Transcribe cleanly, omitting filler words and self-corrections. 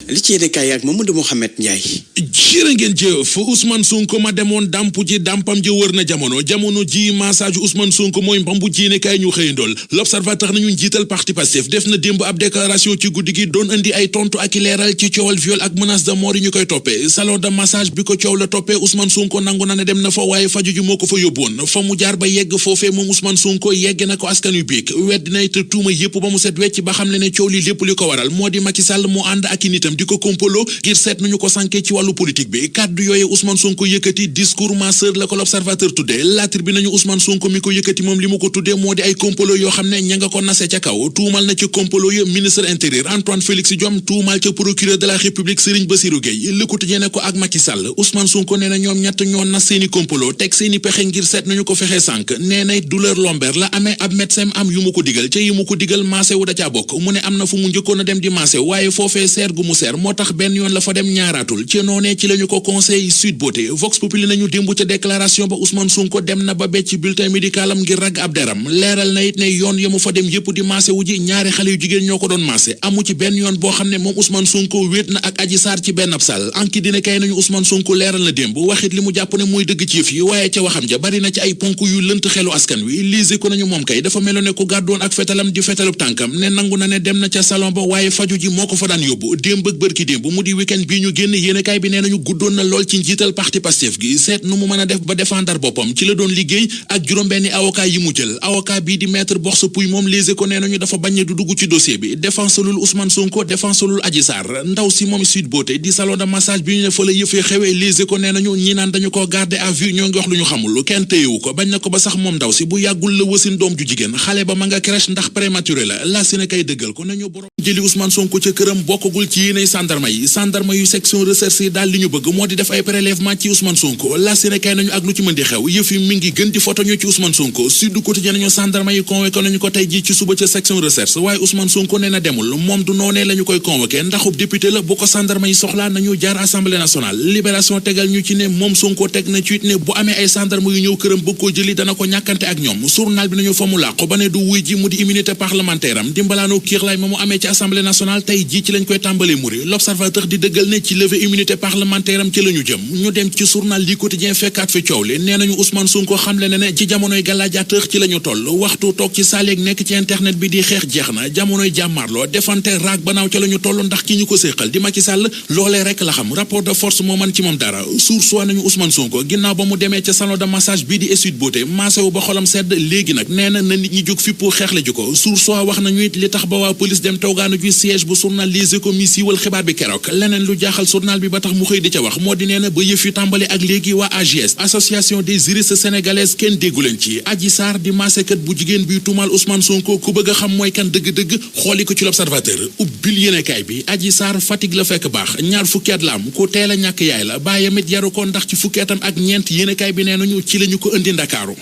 li ci yéene kaay ak Mamadou Mouhamed Ndiaye. jërë ngeen jëf Ousmane Sonko ma demoon dampu ji dampam ji wër na jamono ji massage Ousmane Sonko mooy mbambu ji yéene kaay ñu xëyandool l'observateur nañu njiital parti Pastef def na démb ab déclaration ci guddi gi doon indi ay tontu ak i leeral ci coowal viol ak menace de mort yi ñu koy toppee salon de massage bi ko coow la toppee Ousmane Sonko nangu na ne dem na fa waaye faju ji moo ko fa yóbboon fa mu jaar ba yegg foofee moom Ousmane Sonko yegg na ko askan yu biig weddi na te tuuma yépp ba mu set wecc ba xam le ne coow li lépp li ko waral moo di Macky Sall mu ànd ak i nitam di ko kompolo ngir seet nañu ko sànkee ci wàllu politique bi kàddu yooye Ousmane Sonko yëkkati discours masseur la ko l'observateur tuddee La Tribune nañu Ousmane Sonko mi ko yëkkati moom li mu ko tuddee moo di ay kompolo yoo xam ne ña nga ko nase ca kaw tuumal na ci kompolo yi ministre intérieur Antoine Félix Diome tuumal ca procureur de la République Serigne Bassirou Gueye Le Quotidien ne ko ak Macky Sall Ousmane Sonko nee na ñoom ñett ñoo nas seeni kompolo teg seeni pexe ngir seet nañu ko fexe sànk nee na douleur lombaire la amee ab médecin am yu mu ko digal ca yi mu ko digal maase wu da caa bokk mu ne am na fu mu njëkkoon a dem di maase waaye foofee seer gu mu seer moo tax benn yoon la fa dem ñaaraatul ci noonee ci lañu ko conseil Sud Beauté Vox Populi nañu démb ca déclaration ba Ousmane Sonko dem na ba becc bulletin médical am ngir ragg ab deram leeral na it ne yoon ya mu fa dem yépp di maase wu ji ñaari xale yu jigéen ñoo ko doon maase amu ci benn yoon boo xam ne moom Ousmane Sonko wéet na ak Adji Sarr ci benn ab sal anki dina kay nañu Ousmane Sonko leeral na démb waxit li mu jàpp ne mooy dëgg ci yëf yi waaye ca waxam ja bari na ci ay ponk yu lënt xelu askan wi lise ko nañu moom kay dafa melo ne ku gàddoon ak fetalam di fetalub tànkam ne nangu na ne dem na ca salon ba waaye faju ji moo ko fa daan yóbbu démb ak bërki démb mu di week-end bi ñu génn yéenekaay bi nee nañu guddoon na lool ci njiital parti Pastef gi seet nu mu mën a def ba défendre boppam ci la doon liggéey ak juróom-benni avocat yi mu jël avocat bii di maître Borse Pouy moom lise ko nee nañu dafa bañ du dugg ci dossier bi défenselul Ousmane Sonko défenselul Adji Sarr ndaw si moom Sud Beauté di salon de massage bi ñu ne fa la yëfee xewee lise ko nee nañu ñi naan dañu ko garder à vue ñoo ngi wax lu ñu xamul kenn téyewu ko bañ na ko ba sax moom ndaw si bu yàggul la wasin doom ju jigéen xale ba ma nga crèche ndax prématuré la si ne kay dëggal ko nañu borom jëli Ousmane Sonko ca këram bokkagul ci yéenay sandarma yu section recherche yi daal li ñu bëgg moo di def ay prélèvement ci Ousmane Sonko la si ne kay nañu ak lu ci mën di xew yëf yi mi ngi gën di photo ñu ci Ousmane Sonko Sud Quotidien nañu sandarma yi convoqué nañu ko tey ji ci suba ca section recherche waaye Ousmane Sonko nee na demul moom du noonee la ñu koy convoqué ndaxub député la bu ko sandarma yi soxlaa nañu jaar assemblée nationale libération tegal ñu ci ne moom Sonko teg na ci it ne bu amee ay sandarma yu ñëw këram bëgg koo jëli dana ko ñàkkante ak ñoom journal bi nañu fa mu làqu ba ne du wuy ji mu di immunité parlementaire am dimbalaanoo kiirlaay ma mu amee ci assemblée nationale tey ji ci lañ koy tàmbalee muri l'observateur di dëggal ne ci levée immunité parlementaire am ci la ñu jëm ñu dem ci journal li quotidien fekkaat fi coow li nee nañu Ousmane Sonko xamle ne ci jamonoy gàllaajaatër ci la ñu toll waxtu toog ci saaleeg nekk ci internet bi di xeex jeex na jamonoy jàmmarloo defante raag banaaw ca la ñu toll ndax ki ñu ko séqal di Macky Sall loolee rek la xam rapport de force moo man ci moom dara source nañu Ousmane Sonko ginnaaw ba mu demee ca salon de massage bii di Sud Beauté massé wu ba xolam sedd léegi nag nee na nit ñi jóg fippu xeexle ji ko source wax nañu it li tax ba waa police dem toogaanu ju siège bu journal Les Échos mi siiwal xibaar bi keroog leneen lu jaaxal journal bi ba tax mu xëy di ca wax moo di nee na ba yëf yu tàmbali ak léegi waa AJS association des juristes sénégalaises kenn déggu leen ci Adji Sarr di maasekat bu jigéen bi tuumaal Ousmane Sonko ku bëgg a xam mooy kan dëgg-dëgg xooli ko ci l'observateur ubbil yéenekaay bi Adji Sarr Fatick la fekk baax ñaar fukki at la am ku teel a ñàkk yaay la baayam it yaru ko ndax ci fukki atam ak ñeent yéenekaay bi nee nañu ci lañu ko indi Ndakaaru